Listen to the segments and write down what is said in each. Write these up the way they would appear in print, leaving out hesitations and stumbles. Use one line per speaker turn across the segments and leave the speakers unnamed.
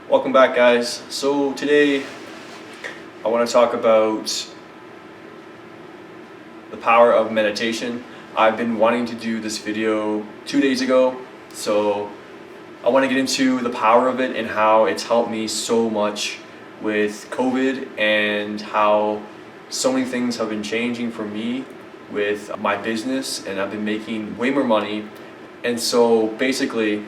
Welcome back, guys. So today I want to talk about the power of meditation. I've been wanting to do this video 2 days ago, so I want to get into the power of it and how it's helped me so much with COVID and how so many things have been changing for me with my business, and I've been making way more money. And so basically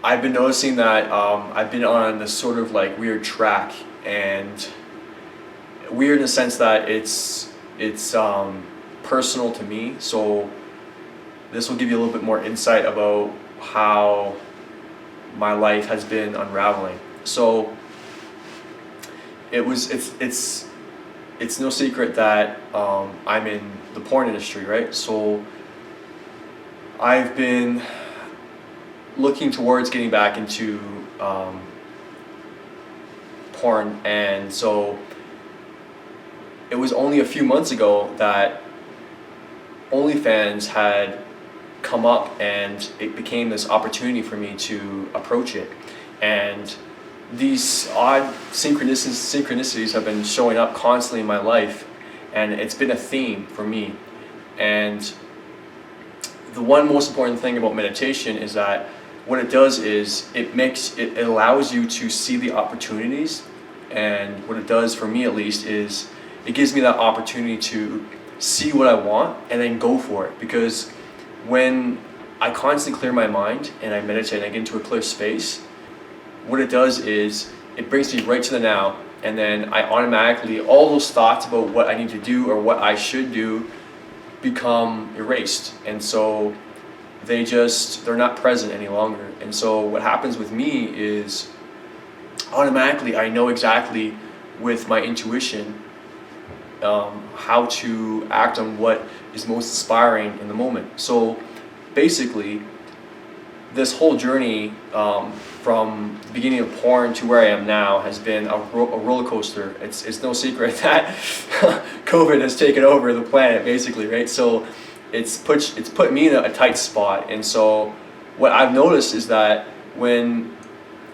I've been noticing that I've been on this sort of like weird track, and weird in the sense that it's personal to me. So this will give you a little bit more insight about how my life has been unraveling. So it's no secret that I'm in the porn industry, right? So I've been looking towards getting back into porn, and so it was only a few months ago that OnlyFans had come up, and it became this opportunity for me to approach it. And these odd synchronicities have been showing up constantly in my life, and it's been a theme for me. And the one most important thing about meditation is that what it does is it allows you to see the opportunities. And what it does for me, at least, is it gives me that opportunity to see what I want and then go for it. Because when I constantly clear my mind and I meditate and I get into a clear space, what it does is it brings me right to the now, and then I automatically, all those thoughts about what I need to do or what I should do become erased. And so they're not present any longer. And so what happens with me is automatically I know exactly with my intuition how to act on what is most inspiring in the moment. So basically, this whole journey from the beginning of porn to where I am now has been a roller coaster. It's no secret that COVID has taken over the planet, basically, right? So it's put me in a tight spot. And so what I've noticed is that when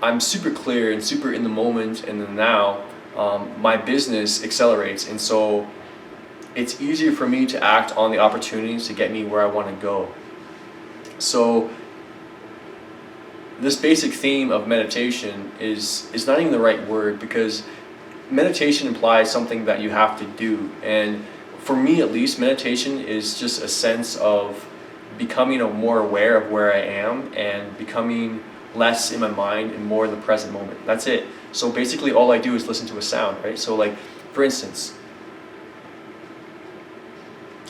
I'm super clear and super in the moment and the now, my business accelerates. And so it's easier for me to act on the opportunities to get me where I want to go. So this basic theme of meditation is not even the right word, because meditation implies something that you have to do. And for me, at least, meditation is just a sense of becoming more aware of where I am and becoming less in my mind and more in the present moment. That's it. So basically all I do is listen to a sound, right? So like, for instance,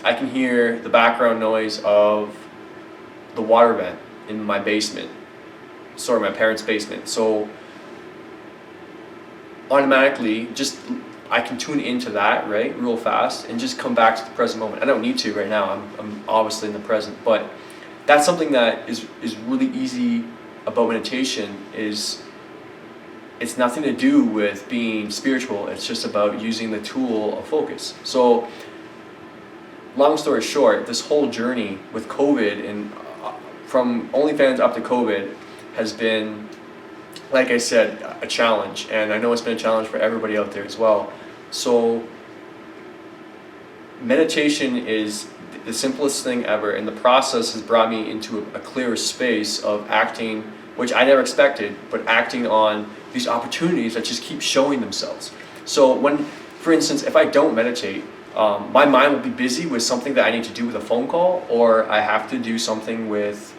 I can hear the background noise of the water vent in my basement. Sorry, my parents' basement. So automatically, I can tune into that, right, real fast, and just come back to the present moment. I don't need to right now. I'm obviously in the present, but that's something that is really easy about meditation. It's nothing to do with being spiritual. It's just about using the tool of focus. So long story short, this whole journey with COVID and from OnlyFans up to COVID has been, like I said, a challenge. And I know it's been a challenge for everybody out there as well. So meditation is the simplest thing ever, and the process has brought me into a clearer space of acting, which I never expected, but acting on these opportunities that just keep showing themselves. So when, for instance, if I don't meditate, my mind will be busy with something that I need to do with a phone call, or I have to do something with,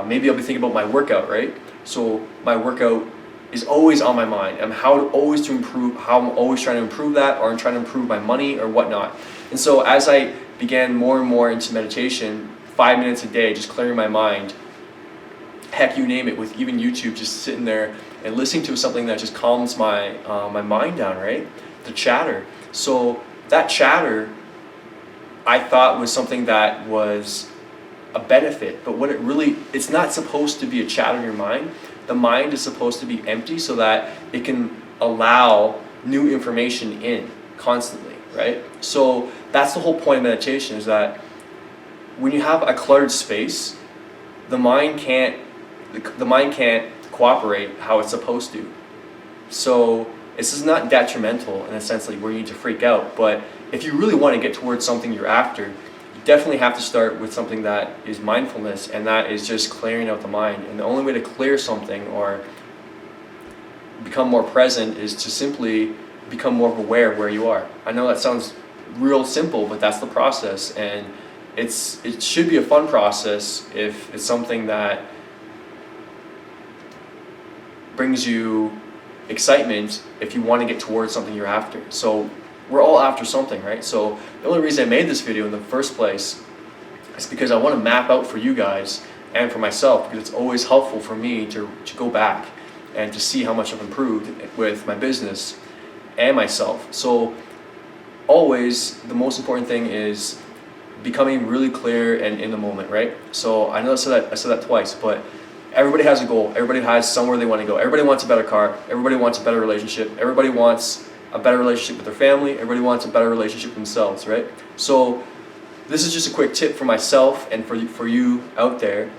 maybe I'll be thinking about my workout, right? So my workout is always on my mind, and how I'm always trying to improve that, or I'm trying to improve my money or whatnot. And so as I began more and more into meditation, 5 minutes a day, just clearing my mind, heck, you name it, with even YouTube, just sitting there and listening to something that just calms my mind down, right? The chatter. So that chatter, I thought was something that was a benefit, but it's not supposed to be a chatter in your mind. The mind is supposed to be empty so that it can allow new information in constantly, right? So that's the whole point of meditation, is that when you have a cluttered space, the mind can't the mind can't cooperate how it's supposed to. So this is not detrimental in a sense like where you need to freak out, but if you really want to get towards something you're after, you definitely have to start with something that is mindfulness, and that is just clearing out the mind. And the only way to clear something or become more present is to simply become more aware of where you are. I know that sounds real simple, but that's the process, and it should be a fun process if it's something that brings you excitement if you want to get towards something you're after. So we're all after something, right? So the only reason I made this video in the first place is because I want to map out for you guys and for myself, because it's always helpful for me to go back and to see how much I've improved with my business and myself. So always the most important thing is becoming really clear and in the moment, right? So I know I said that twice, but everybody has a goal. Everybody has somewhere they want to go. Everybody wants a better car. Everybody wants a better relationship. Everybody wants a better relationship with their family. Everybody wants a better relationship with themselves, right? So this is just a quick tip for myself and for you out there,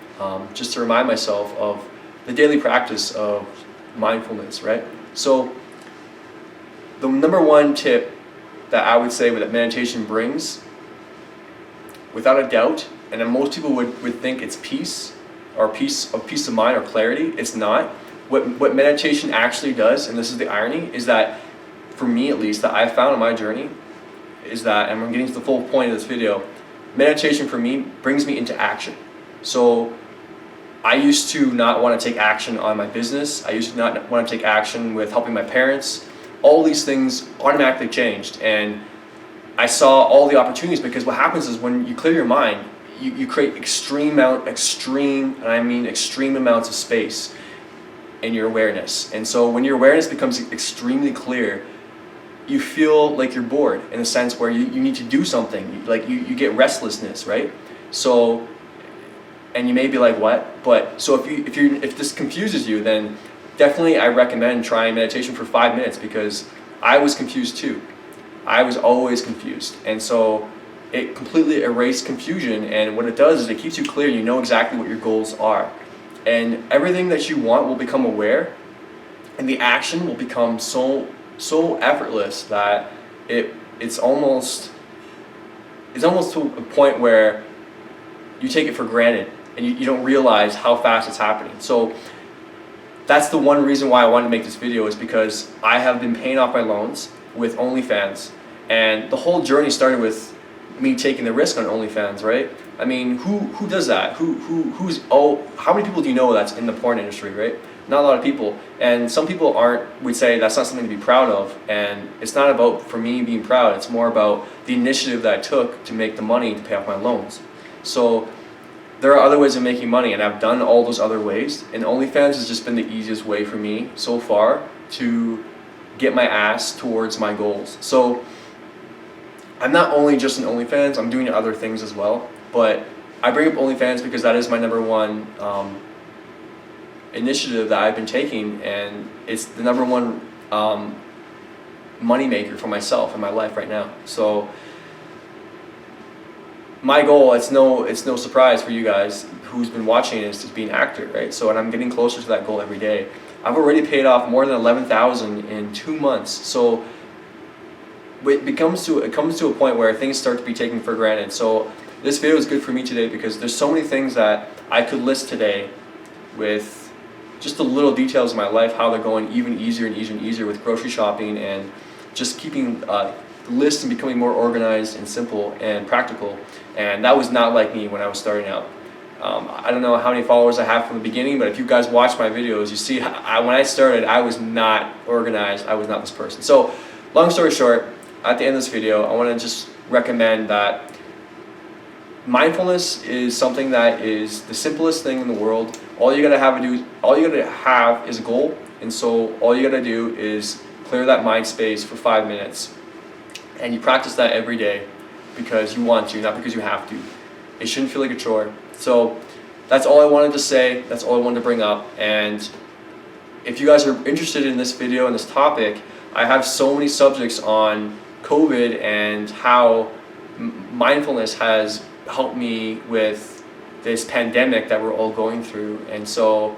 just to remind myself of the daily practice of mindfulness, right? So the number one tip that I would say that meditation brings, without a doubt, and then most people would think it's peace or peace of mind or clarity. It's not. What meditation actually does, and this is the irony, is that for me at least, that I've found on my journey, is that, and I'm getting to the full point of this video, meditation for me brings me into action. So I used to not want to take action on my business. I used to not want to take action with helping my parents. All these things automatically changed, and I saw all the opportunities, because what happens is when you clear your mind, you create extreme amounts of space in your awareness. And so when your awareness becomes extremely clear, you feel like you're bored in a sense where you need to do something. Like you get restlessness, right? So, and you may be like, what? But so if this confuses you, then definitely I recommend trying meditation for 5 minutes, because I was confused too. I was always confused, and so it completely erased confusion, and what it does is it keeps you clear. You know exactly what your goals are, and everything that you want will become aware, and the action will become so effortless that it's almost to a point where you take it for granted, and you don't realize how fast it's happening. So that's the one reason why I wanted to make this video, is because I have been paying off my loans with OnlyFans, and the whole journey started with me taking the risk on OnlyFans, right? I mean, who does that? How many people do you know that's in the porn industry, right? Not a lot of people, and some people would say that's not something to be proud of, and it's not about, for me, being proud. It's more about the initiative that I took to make the money to pay off my loans. So there are other ways of making money, and I've done all those other ways, and OnlyFans has just been the easiest way for me so far to get my ass towards my goals. So I'm not only just an OnlyFans, I'm doing other things as well, but I bring up OnlyFans because that is my number one initiative that I've been taking, and it's the number one money maker for myself in my life right now. So my goal, it's no surprise for you guys who's been watching, is to be an actor, right? So, and I'm getting closer to that goal every day. I've already paid off more than $11,000 in 2 months. So it comes to a point where things start to be taken for granted. So this video is good for me today, because there's so many things that I could list today with just the little details of my life, how they're going even easier and easier and easier with grocery shopping, and just keeping lists and becoming more organized and simple and practical. And that was not like me when I was starting out. I don't know how many followers I have from the beginning, but if you guys watch my videos, you see when I started, I was not organized. I was not this person. So long story short, at the end of this video, I want to just recommend that mindfulness is something that is the simplest thing in the world. All you gotta have is a goal, and so all you gotta do is clear that mind space for 5 minutes, and you practice that every day because you want to, not because you have to. It shouldn't feel like a chore. So that's all I wanted to say. That's all I wanted to bring up. And if you guys are interested in this video and this topic, I have so many subjects on COVID and how mindfulness has helped me with this pandemic that we're all going through. And so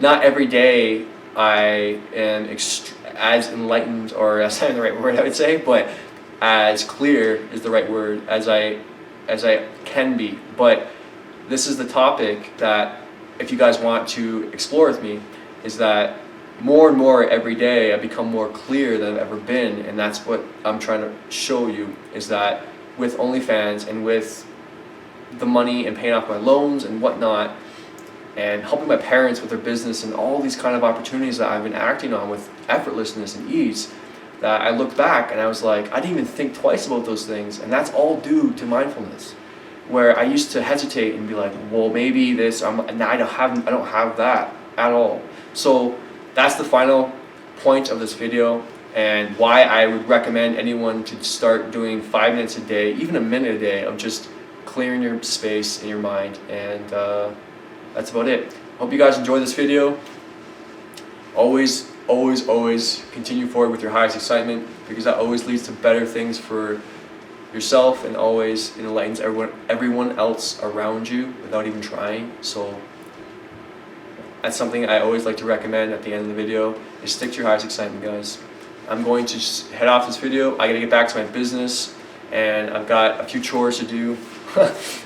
not every day I am as enlightened, or that's not the right word I would say, but as clear is the right word as I can be. But this is the topic that, if you guys want to explore with me, is that more and more every day I become more clear than I've ever been, and that's what I'm trying to show you, is that with OnlyFans and with the money and paying off my loans and whatnot, and helping my parents with their business and all these kind of opportunities that I've been acting on with effortlessness and ease, that I look back and I was like, I didn't even think twice about those things, and that's all due to mindfulness. Where I used to hesitate and be like, well, maybe this, now I don't have that at all. So that's the final point of this video, and why I would recommend anyone to start doing 5 minutes a day, even a minute a day, of just clearing your space in your mind. And that's about it. Hope you guys enjoyed this video. Always continue forward with your highest excitement, because that always leads to better things for yourself, and always enlightens everyone else around you without even trying. So that's something I always like to recommend at the end of the video, is stick to your highest excitement, guys. I'm going to just head off this video. I gotta get back to my business, and I've got a few chores to do,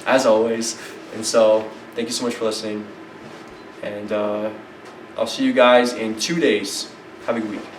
as always. And so thank you so much for listening, and I'll see you guys in 2 days. Have a good week.